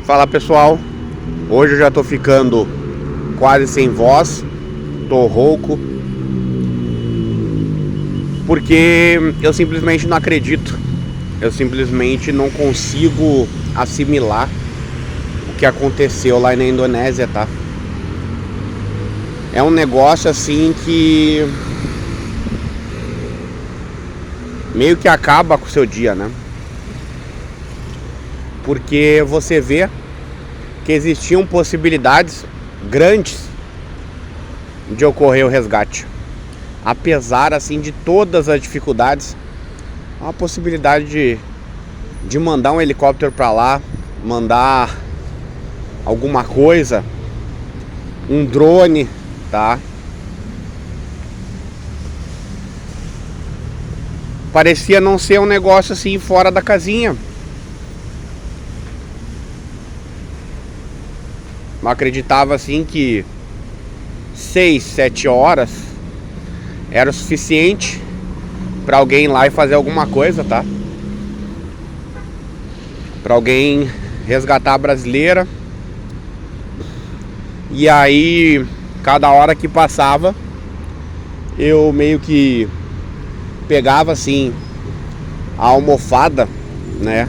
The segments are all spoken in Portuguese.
Fala pessoal, hoje eu já tô ficando quase sem voz, tô rouco, porque eu simplesmente não acredito, eu simplesmente não consigo assimilar o que aconteceu lá na Indonésia, tá? É um negócio assim que meio que acaba com o seu dia, né? Porque você vê que existiam possibilidades grandes de ocorrer o resgate. Apesar assim de todas as dificuldades, há uma possibilidade de mandar um helicóptero para lá, mandar alguma coisa, um drone, tá? Parecia não ser um negócio assim fora da casinha. Eu acreditava assim que 6, 7 horas era o suficiente para alguém ir lá e fazer alguma coisa, tá? Para alguém resgatar a brasileira. E aí, cada hora que passava, eu meio que pegava assim a almofada, né?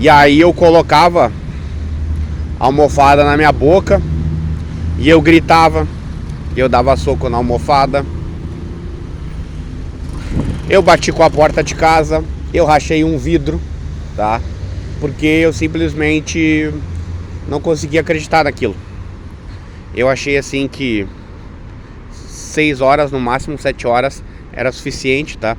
E aí eu colocava a almofada na minha boca e eu gritava, eu dava soco na almofada, eu bati com a porta de casa, eu rachei um vidro, tá? Porque eu simplesmente não conseguia acreditar naquilo. Eu achei assim que 6 horas, no máximo 7 horas era suficiente, tá?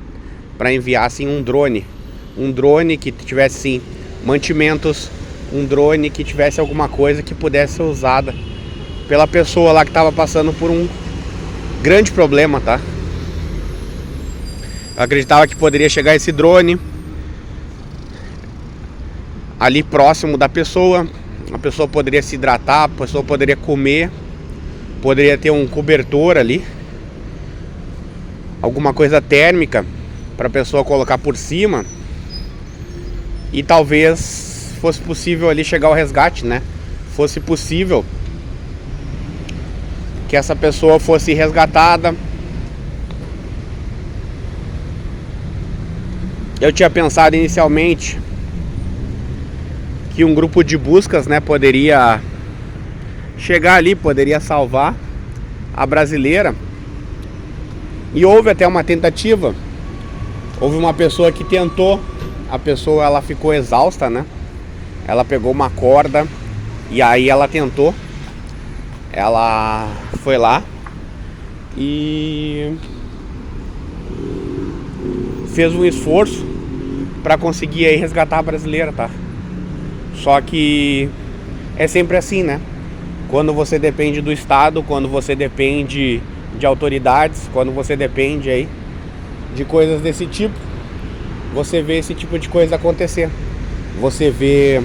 Para enviar assim um drone que tivesse sim mantimentos, um drone que tivesse alguma coisa que pudesse ser usada pela pessoa lá que estava passando por um grande problema, tá? Eu acreditava que poderia chegar esse drone ali próximo da pessoa, a pessoa poderia se hidratar, a pessoa poderia comer, poderia ter um cobertor ali, alguma coisa térmica para a pessoa colocar por cima e talvez fosse possível ali chegar ao resgate, né? Fosse possível que essa pessoa fosse resgatada. Eu tinha pensado inicialmente que um grupo de buscas, né, poderia chegar ali, poderia salvar a brasileira. E houve até uma tentativa. Houve uma pessoa que tentou. A pessoa, ela ficou exausta, né? Ela pegou uma corda e aí ela tentou. Ela foi lá e fez um esforço para conseguir aí resgatar a brasileira, tá? Só que é sempre assim, né? Quando você depende do Estado, quando você depende de autoridades, quando você depende aí de coisas desse tipo, você vê esse tipo de coisa acontecer. Você vê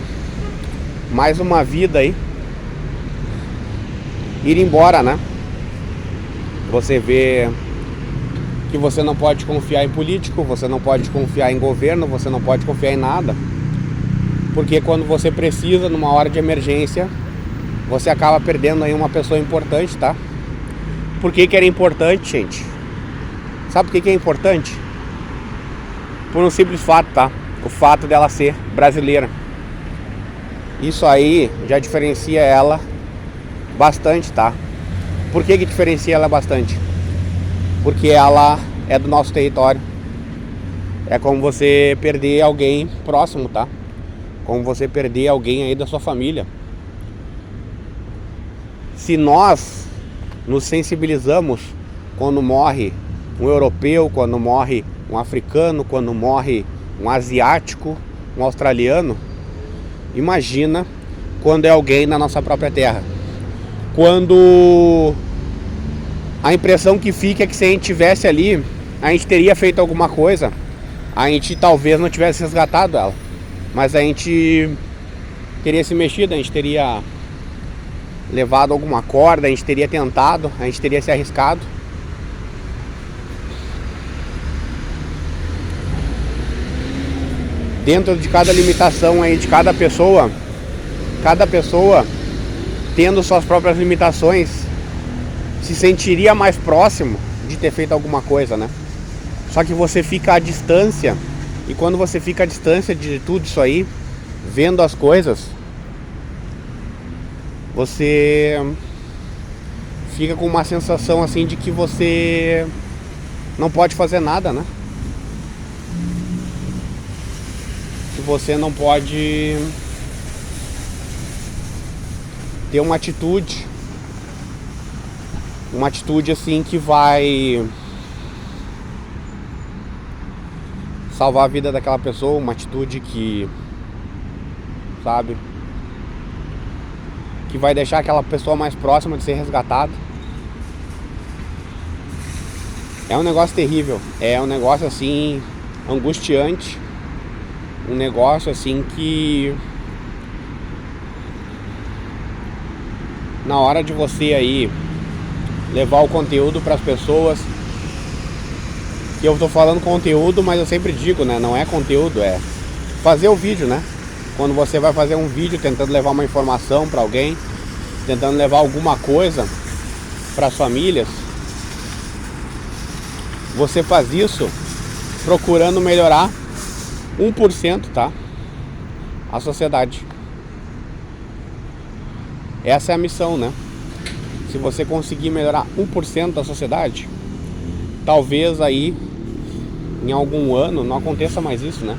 mais uma vida aí ir embora, né? Você vê que você não pode confiar em político, você não pode confiar em governo, você não pode confiar em nada. Porque quando você precisa, numa hora de emergência, você acaba perdendo aí uma pessoa importante, tá? Por que que era importante, gente? Sabe por que que é importante? Por um simples fato, tá? O fato dela ser brasileira. Isso aí já diferencia ela bastante, tá? Por que que diferencia ela bastante? Porque ela é do nosso território. É como você perder alguém próximo, tá? Como você perder alguém aí da sua família. Se nós nos sensibilizamos quando morre um europeu, quando morre um africano, quando morre um asiático, um australiano, imagina quando é alguém na nossa própria terra. Quando a impressão que fica é que se a gente estivesse ali, a gente teria feito alguma coisa, a gente talvez não tivesse resgatado ela, mas a gente teria se mexido, a gente teria levado alguma corda, a gente teria tentado, a gente teria se arriscado. Dentro de cada limitação aí de cada pessoa, cada pessoa, tendo suas próprias limitações, se sentiria mais próximo de ter feito alguma coisa, né? Só que você fica à distância, e quando você fica à distância de tudo isso aí, vendo as coisas, você fica com uma sensação assim de que você não pode fazer nada, né? Que você não pode ter uma atitude assim que vai salvar a vida daquela pessoa, uma atitude que, sabe, que vai deixar aquela pessoa mais próxima de ser resgatada. É um negócio terrível, é um negócio assim angustiante, um negócio assim que na hora de você aí levar o conteúdo para as pessoas, que eu tô falando conteúdo, mas eu sempre digo, né, não é conteúdo, é fazer o vídeo, né? Quando você vai fazer um vídeo tentando levar uma informação para alguém, tentando levar alguma coisa para as famílias, você faz isso procurando melhorar 1%, tá? A sociedade. Essa é a missão, né? Se você conseguir melhorar 1% da sociedade, talvez aí em algum ano não aconteça mais isso, né?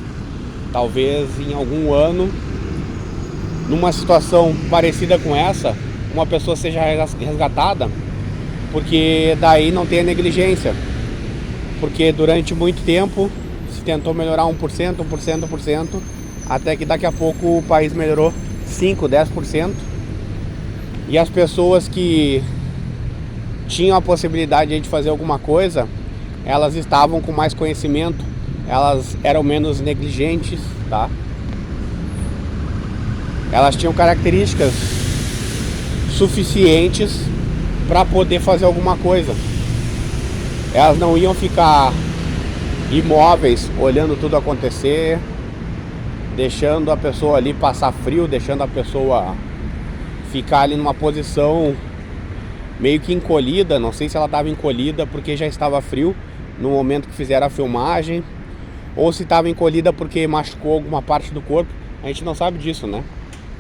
Talvez em algum ano, numa situação parecida com essa, uma pessoa seja resgatada, porque daí não tem a negligência. Porque durante muito tempo se tentou melhorar 1%, até que daqui a pouco o país melhorou 5%, 10%. E as pessoas que tinham a possibilidade de fazer alguma coisa, elas estavam com mais conhecimento, elas eram menos negligentes, tá? Elas tinham características suficientes para poder fazer alguma coisa. Elas não iam ficar imóveis olhando tudo acontecer, deixando a pessoa ali passar frio, deixando a pessoa ficar ali numa posição meio que encolhida. Não sei se ela estava encolhida porque já estava frio no momento que fizeram a filmagem, ou se estava encolhida porque machucou alguma parte do corpo. A gente não sabe disso, né?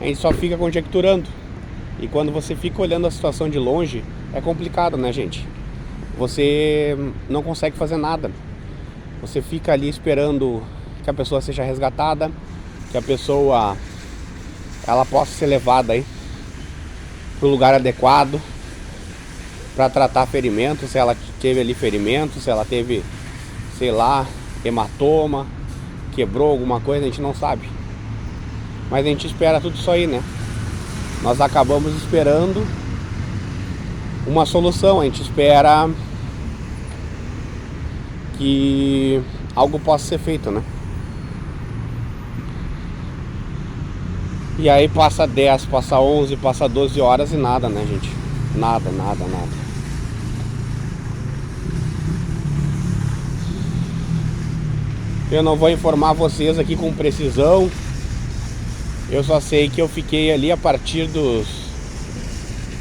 A gente só fica conjecturando. E quando você fica olhando a situação de longe, é complicado, né, gente? Você não consegue fazer nada. Você fica ali esperando que a pessoa seja resgatada, que a pessoa ela possa ser levada aí para o lugar adequado para tratar ferimentos, se ela teve ali ferimentos, se ela teve, sei lá, hematoma, quebrou alguma coisa, a gente não sabe. Mas a gente espera tudo isso aí, né? Nós acabamos esperando uma solução, a gente espera que algo possa ser feito, né? E aí passa 10, passa 11, passa 12 horas e nada, né, gente? Nada. Eu não vou informar vocês aqui com precisão. Eu só sei que eu fiquei ali a partir dos...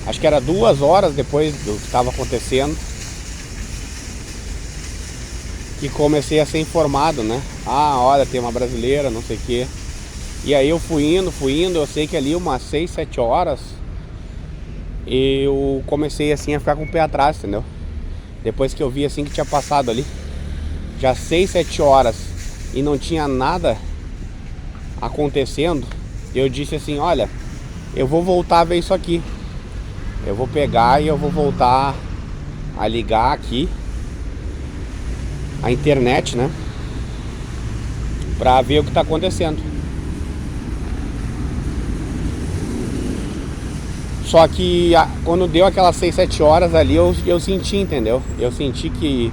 acho que era 2 horas depois do que estava acontecendo, que comecei a ser informado, né? Ah, olha, tem uma brasileira, não sei o quê. E aí eu fui indo, eu sei que ali umas 6, 7 horas eu comecei assim a ficar com o pé atrás, entendeu? Depois que eu vi assim que tinha passado ali já 6, 7 horas e não tinha nada acontecendo, eu disse assim, olha, eu vou voltar a ver isso aqui. Eu vou pegar e eu vou voltar a ligar aqui a internet, né? Pra ver o que tá acontecendo. Só que quando deu aquelas 6, 7 horas ali, eu senti, entendeu? Eu senti que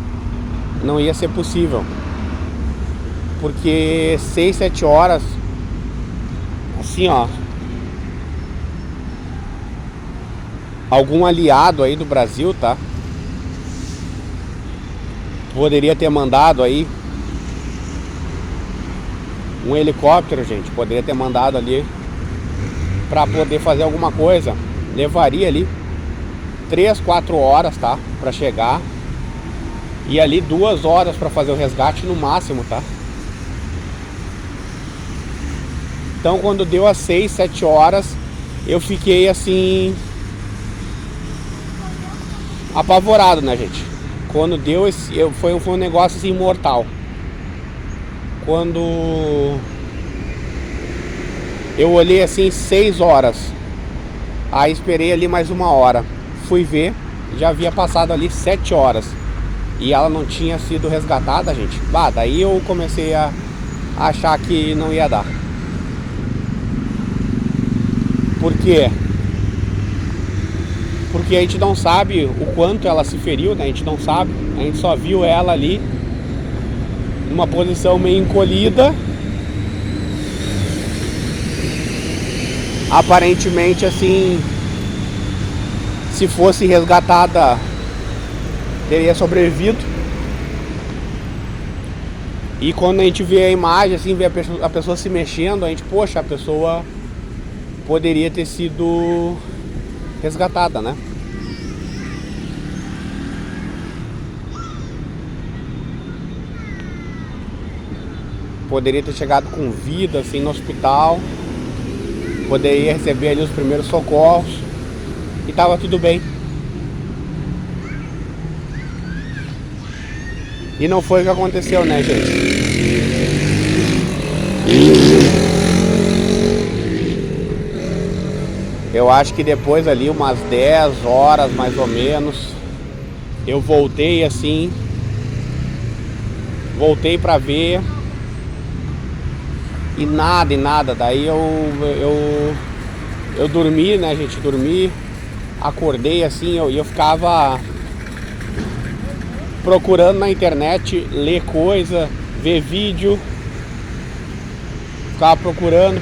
não ia ser possível. Porque 6, 7 horas, assim, ó, algum aliado aí do Brasil, tá? Poderia ter mandado aí um helicóptero, gente. Poderia ter mandado ali para poder fazer alguma coisa, levaria ali 3, 4 horas, tá? Para chegar. E ali 2 horas para fazer o resgate no máximo, tá? Então quando deu as 6, 7 horas, eu fiquei assim apavorado, né, gente? Quando deu esse, foi um negócio assim mortal. Quando eu olhei assim 6 horas, aí esperei ali mais 1 hora, fui ver, já havia passado ali 7 horas e ela não tinha sido resgatada, gente. Bah, daí eu comecei a achar que não ia dar. Por quê? Porque a gente não sabe o quanto ela se feriu, né? A gente não sabe, a gente só viu ela ali numa posição meio encolhida, aparentemente assim, se fosse resgatada teria sobrevivido. E quando a gente vê a imagem, assim, vê a pessoa se mexendo, a gente, poxa, a pessoa poderia ter sido resgatada, né? Poderia ter chegado com vida, assim, no hospital, poderia receber ali os primeiros socorros e tava tudo bem. E não foi o que aconteceu, né, gente? Eu acho que depois ali, umas 10 horas mais ou menos, eu voltei assim, voltei pra ver e nada. Daí eu dormi, né, gente? Dormi, acordei assim, eu ficava procurando na internet, ler coisa, ver vídeo, ficava procurando,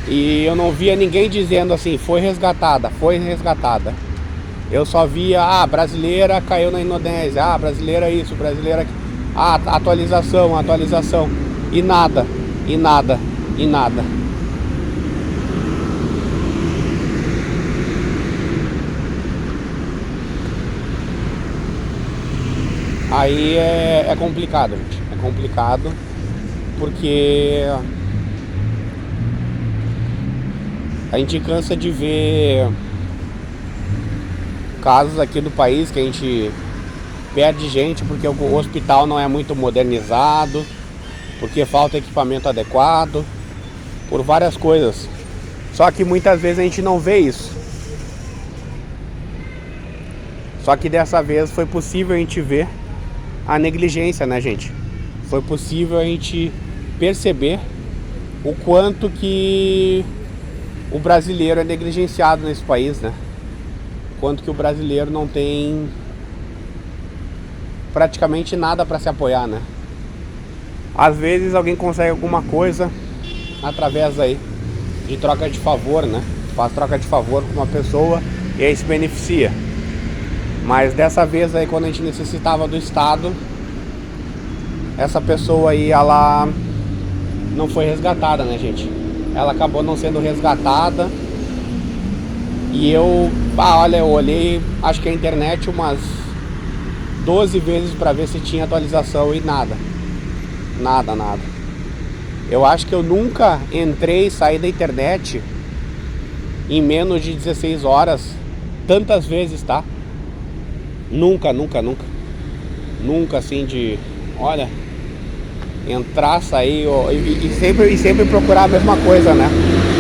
e eu não via ninguém dizendo assim, foi resgatada. Eu só via, brasileira caiu na Indonésia, brasileira isso, brasileira aqui, atualização, e nada. Aí é complicado, gente. É complicado porque a gente cansa de ver casos aqui do país que a gente perde gente porque o hospital não é muito modernizado, porque falta equipamento adequado, por várias coisas. Só que muitas vezes a gente não vê isso. Só que dessa vez foi possível a gente ver a negligência, né, gente? Foi possível a gente perceber o quanto que o brasileiro é negligenciado nesse país, né? Quanto que o brasileiro não tem praticamente nada para se apoiar, né? Às vezes alguém consegue alguma coisa através aí de troca de favor, né? Faz troca de favor com uma pessoa e aí se beneficia. Mas dessa vez aí, quando a gente necessitava do Estado, essa pessoa aí, ela não foi resgatada, né, gente? Ela acabou não sendo resgatada. E eu olhei, acho que a internet umas 12 vezes para ver se tinha atualização e nada. Eu acho que eu nunca entrei e saí da internet em menos de 16 horas tantas vezes, tá? Nunca assim de, olha, entrar, sair e sempre procurar a mesma coisa, né?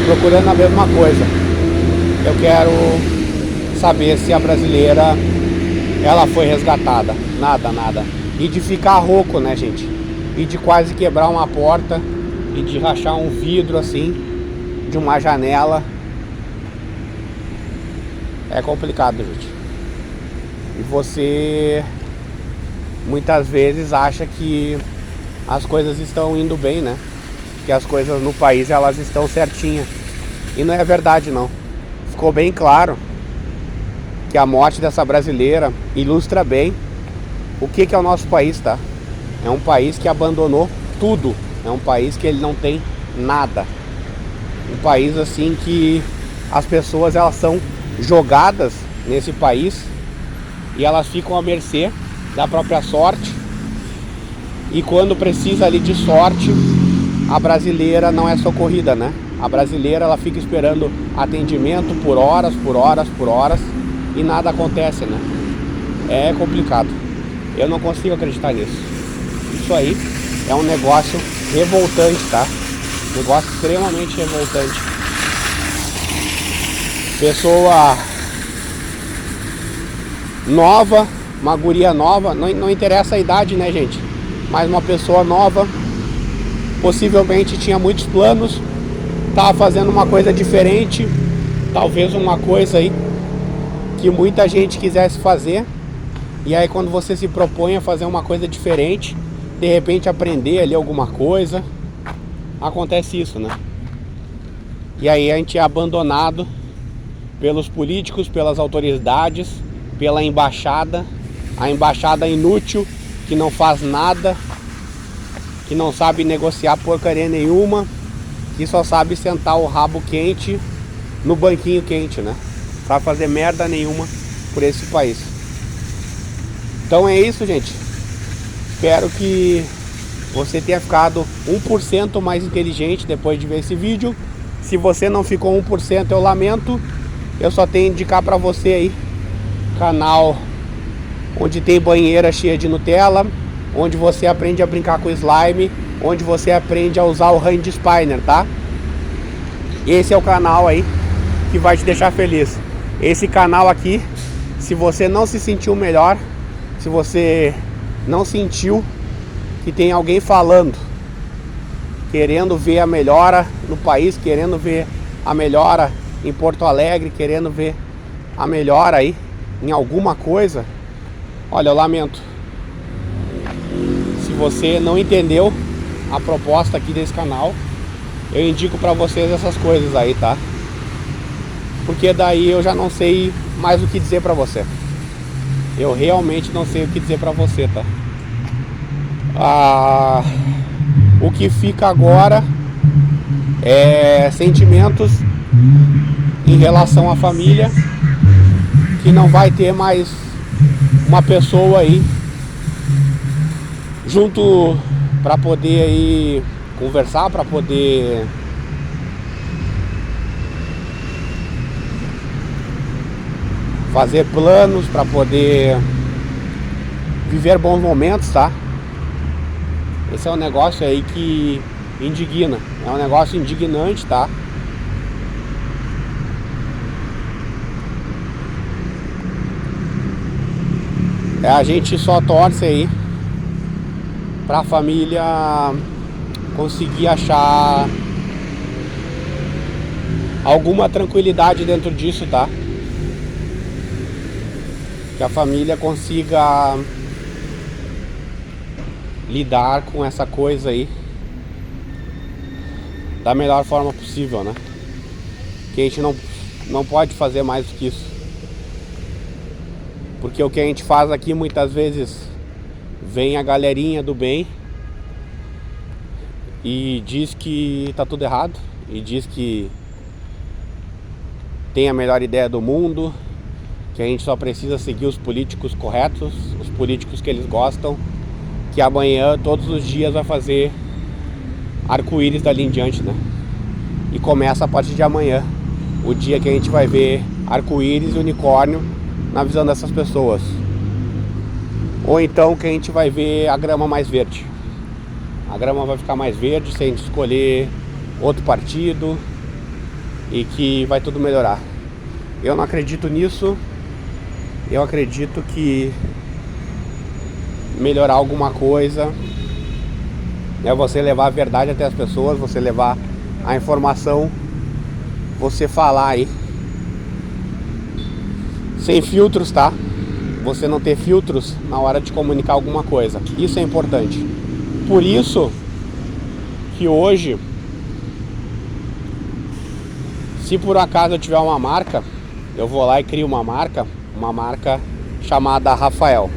Procurando a mesma coisa. Eu quero saber se a brasileira, ela foi resgatada. Nada. E de ficar rouco, né, gente? E de quase quebrar uma porta e de rachar um vidro assim de uma janela. É complicado, gente. E você muitas vezes acha que as coisas estão indo bem, né? Que as coisas no país, elas estão certinhas. E não é verdade, não. Ficou bem claro que a morte dessa brasileira ilustra bem o que é o nosso país, tá? É um país que abandonou tudo. É um país que ele não tem nada. Um país assim que as pessoas elas são jogadas nesse país e elas ficam à mercê da própria sorte. E quando precisa ali de sorte, a brasileira não é socorrida, né? A brasileira ela fica esperando atendimento por horas e nada acontece, né? É complicado. Eu não consigo acreditar nisso. Isso aí é um negócio revoltante, tá? Negócio extremamente revoltante. Pessoa nova, uma guria nova, não interessa a idade, né, gente? Mas uma pessoa nova, possivelmente tinha muitos planos, estava fazendo uma coisa diferente, talvez uma coisa aí que muita gente quisesse fazer. E aí quando você se propõe a fazer uma coisa diferente, de repente aprender ali alguma coisa, acontece isso, né? E aí a gente é abandonado pelos políticos, pelas autoridades, pela embaixada, a embaixada inútil, que não faz nada, que não sabe negociar porcaria nenhuma, que só sabe sentar o rabo quente no banquinho quente, né? Não sabe fazer merda nenhuma por esse país. Então é isso, gente. Espero que você tenha ficado 1% mais inteligente depois de ver esse vídeo. Se você não ficou 1%, eu lamento. Eu só tenho que indicar pra você aí canal onde tem banheira cheia de Nutella, onde você aprende a brincar com slime, onde você aprende a usar o Hand Spinner, tá? Esse é o canal aí que vai te deixar feliz. Esse canal aqui, se você não se sentiu melhor, se você não sentiu que tem alguém falando, querendo ver a melhora no país, querendo ver a melhora em Porto Alegre, querendo ver a melhora aí em alguma coisa, olha, eu lamento. Se você não entendeu a proposta aqui desse canal, eu indico pra vocês essas coisas aí, tá? Porque daí eu já não sei mais o que dizer pra você. Eu realmente não sei o que dizer pra você, tá? O que fica agora é sentimentos em relação à família, que não vai ter mais uma pessoa aí junto pra poder aí conversar, pra poder fazer planos, pra poder viver bons momentos, tá? Esse é um negócio aí que indigna, é um negócio indignante, tá? A gente só torce aí pra família conseguir achar alguma tranquilidade dentro disso, tá? Que a família consiga lidar com essa coisa aí da melhor forma possível, né? Que a gente não pode fazer mais do que isso. Porque o que a gente faz aqui muitas vezes vem a galerinha do bem e diz que tá tudo errado, e diz que tem a melhor ideia do mundo, que a gente só precisa seguir os políticos corretos, os políticos que eles gostam, que amanhã, todos os dias, vai fazer arco-íris dali em diante, né? E começa a partir de amanhã, o dia que a gente vai ver arco-íris e unicórnio na visão dessas pessoas. Ou então que a gente vai ver a grama mais verde. A grama vai ficar mais verde se a gente escolher outro partido, e que vai tudo melhorar. Eu não acredito nisso. Eu acredito que melhorar alguma coisa é você levar a verdade até as pessoas, você levar a informação, você falar aí sem filtros, tá? Você não ter filtros na hora de comunicar alguma coisa. Isso é importante. Por isso que hoje, se por acaso eu tiver uma marca, eu vou lá e crio uma marca chamada Rafael.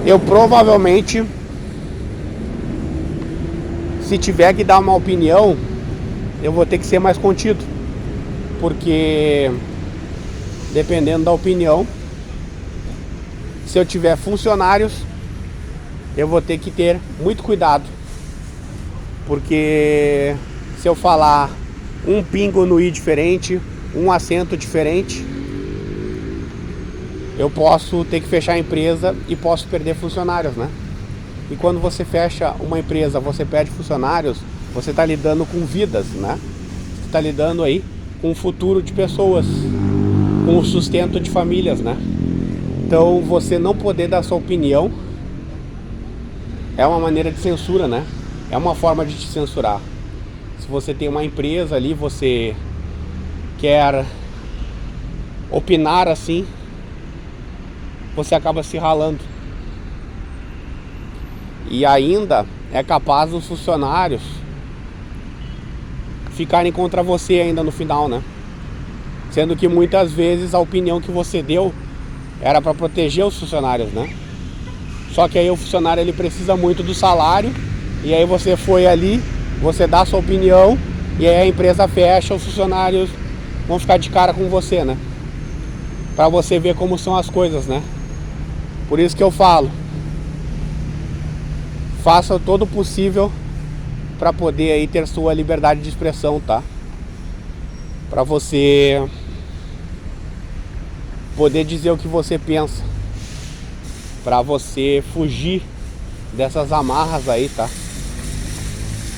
Eu provavelmente, se tiver que dar uma opinião, eu vou ter que ser mais contido, porque dependendo da opinião, se eu tiver funcionários, eu vou ter que ter muito cuidado, porque se eu falar um pingo no i diferente, um acento diferente, eu posso ter que fechar a empresa e posso perder funcionários, né? E quando você fecha uma empresa, você perde funcionários, você está lidando com vidas, né? Você está lidando aí com o futuro de pessoas, com o sustento de famílias, né? Então você não poder dar sua opinião é uma maneira de censura, né? É uma forma de te censurar. Se você tem uma empresa ali, você quer opinar assim, você acaba se ralando. E ainda é capaz os funcionários ficarem contra você ainda no final, né? Sendo que muitas vezes a opinião que você deu era para proteger os funcionários, né? Só que aí o funcionário ele precisa muito do salário, e aí você foi ali, você dá a sua opinião, e aí a empresa fecha, os funcionários vão ficar de cara com você, né? Para você ver como são as coisas, né? Por isso que eu falo, faça todo o possível para poder aí ter sua liberdade de expressão, tá? Para você poder dizer o que você pensa, para você fugir dessas amarras aí, tá?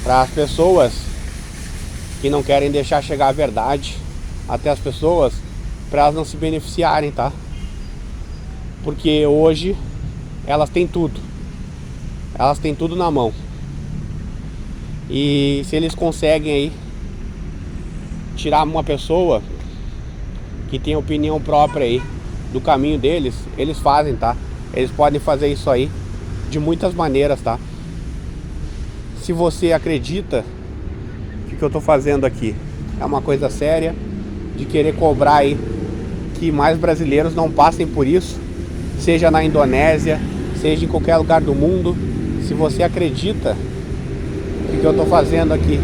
Para as pessoas que não querem deixar chegar a verdade até as pessoas, para elas não se beneficiarem, tá? Porque hoje elas têm tudo. Elas têm tudo na mão. E se eles conseguem aí tirar uma pessoa que tem opinião própria aí do caminho deles, eles fazem, tá? Eles podem fazer isso aí de muitas maneiras, tá? Se você acredita que o que eu tô fazendo aqui é uma coisa séria, de querer cobrar aí que mais brasileiros não passem por isso, seja na Indonésia, seja em qualquer lugar do mundo, se você acredita que o que eu tô fazendo aqui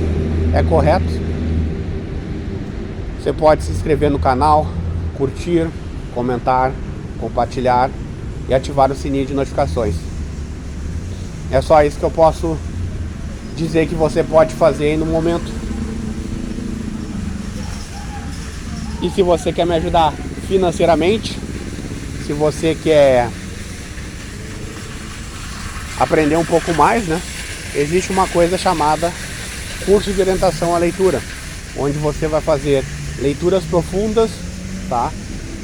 é correto, você pode se inscrever no canal, curtir, comentar, compartilhar e ativar o sininho de notificações. É só isso que eu posso dizer que você pode fazer aí no momento. E se você quer me ajudar financeiramente, se você quer aprender um pouco mais, né? Existe uma coisa chamada curso de orientação à leitura, onde você vai fazer leituras profundas, tá?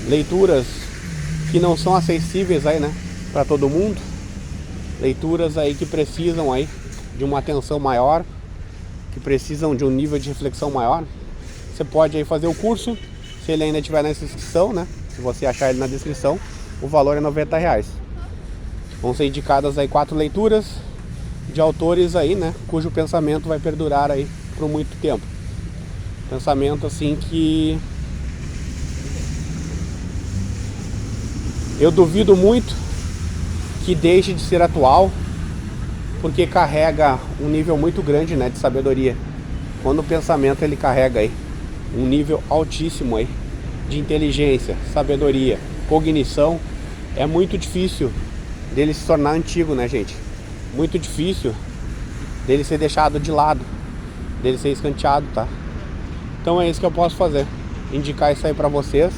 Leituras que não são acessíveis aí, né, para todo mundo. Leituras aí que precisam aí de uma atenção maior, que precisam de um nível de reflexão maior. Você pode aí fazer o curso, se ele ainda estiver na descrição, né? Se você achar ele na descrição, o valor é R$90. Vão ser indicadas aí 4 leituras de autores aí, né, cujo pensamento vai perdurar aí por muito tempo. Pensamento assim que eu duvido muito que deixe de ser atual, porque carrega um nível muito grande, né, de sabedoria. Quando o pensamento ele carrega aí um nível altíssimo aí de inteligência, sabedoria, cognição, é muito difícil dele se tornar antigo, né, gente? Muito difícil dele ser deixado de lado, dele ser escanteado, tá? Então é isso que eu posso fazer, indicar isso aí pra vocês,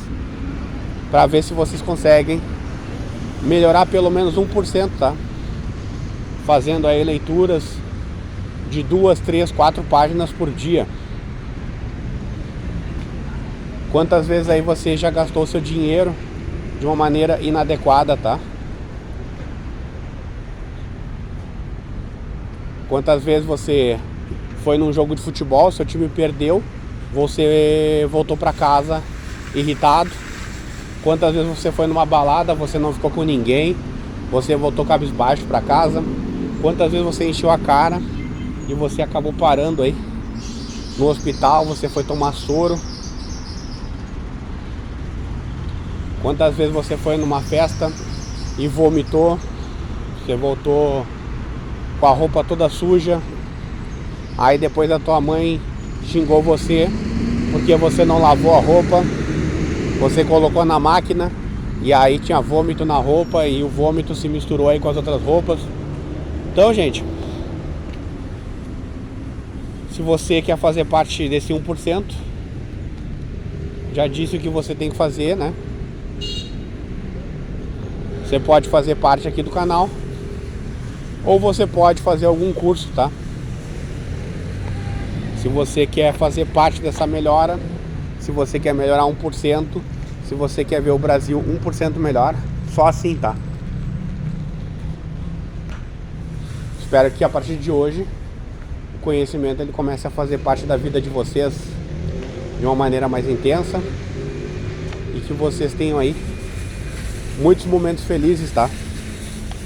pra ver se vocês conseguem melhorar pelo menos 1%, tá? Fazendo aí leituras de 2, 3, 4 páginas por dia. Quantas vezes aí você já gastou seu dinheiro de uma maneira inadequada, tá? Quantas vezes você foi num jogo de futebol, seu time perdeu, você voltou pra casa irritado? Quantas vezes você foi numa balada, você não ficou com ninguém, você voltou cabisbaixo pra casa? Quantas vezes você encheu a cara e você acabou parando aí no hospital, você foi tomar soro? Quantas vezes você foi numa festa e vomitou, você voltou com a roupa toda suja, Aí depois a tua mãe xingou você porque você não lavou a roupa, você colocou na máquina e aí tinha vômito na roupa e o vômito se misturou aí com as outras roupas. Então, gente, se você quer fazer parte desse 1%, já disse o que você tem que fazer, né? Você pode fazer parte aqui do canal, ou você pode fazer algum curso, tá? Se você quer fazer parte dessa melhora, se você quer melhorar 1%, se você quer ver o Brasil 1% melhor, só assim, tá? Espero que a partir de hoje o conhecimento ele comece a fazer parte da vida de vocês de uma maneira mais intensa e que vocês tenham aí muitos momentos felizes, tá?